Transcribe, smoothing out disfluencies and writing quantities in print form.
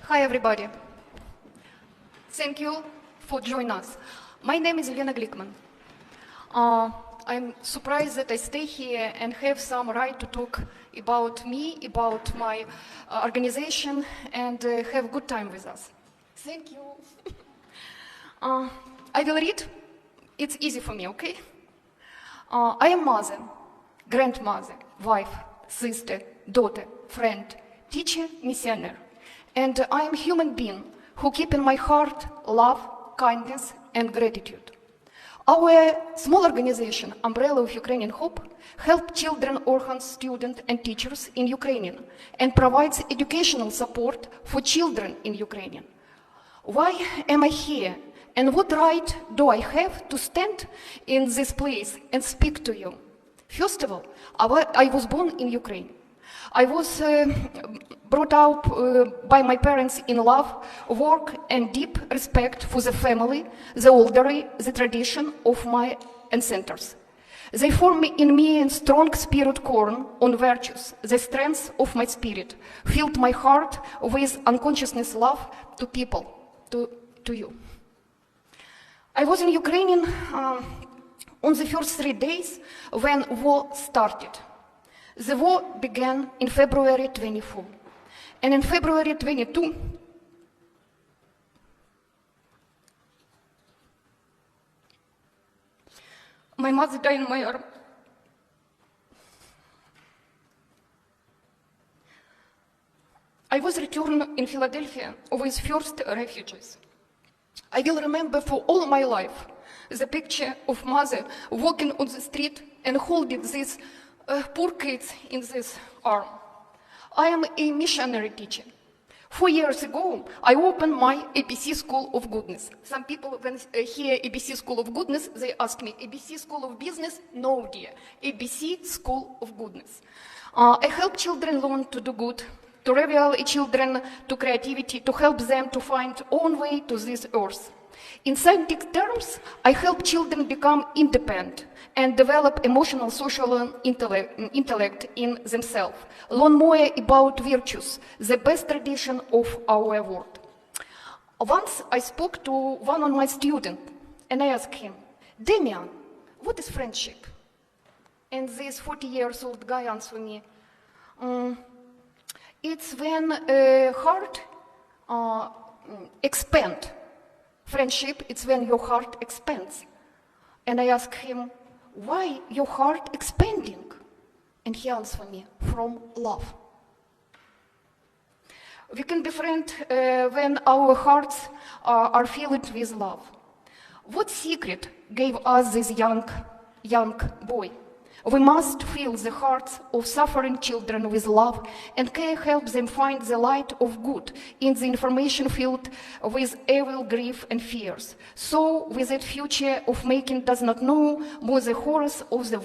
Hi, everybody. Thank you for joining us. My name is Elena Glickman. I'm surprised that I stay here and have some right to talk about me, about my organization, and have a good time with us. Thank you. I will read. It's easy for me, okay? I am mother, grandmother, wife, sister, daughter, friend, teacher, missionary. And I am a human being who keep in my heart love, kindness, and gratitude. Our small organization, Umbrella of Ukrainian Hope, helps children, orphans, students, and teachers in Ukrainian and provides educational support for children in Ukrainian. Why am I here? And what right do I have to stand in this place and speak to you? First of all, I was born in Ukraine. I was brought up by my parents in love, work, and deep respect for the family, the elderly, the tradition of my ancestors. They formed in me a strong spirit core on virtues, the strength of my spirit, filled my heart with unconsciousness love to people, to you. I was in Ukraine on the first 3 days when war started. The war began in February 24, and in February 22, my mother died in my arm. I was returned in Philadelphia with first refugees. I will remember for all my life the picture of mother walking on the street and holding these poor kids in this arm. I am a missionary teacher. 4 years ago, I opened my ABC School of Goodness. Some people, when hear ABC School of Goodness, they ask me, ABC School of Business? No, dear. ABC School of Goodness. I help children learn to do good, to reveal children to creativity, to help them to find own way to this earth. In scientific terms, I help children become independent and develop emotional, social, and intellect in themselves. Learn more about virtues, the best tradition of our world. Once I spoke to one of my students and I asked him, Damian, what is friendship? And this 40-year-old guy answered me, it's when a heart expands. Friendship, it's when your heart expands. And I asked him, why your heart expanding? And he answered me, from love. We can be friends when our hearts are filled with love. What secret gave us this young boy? We must fill the hearts of suffering children with love and care, help them find the light of good in the information filled with evil, grief, and fears. So, with that future of making does not know more the horrors of the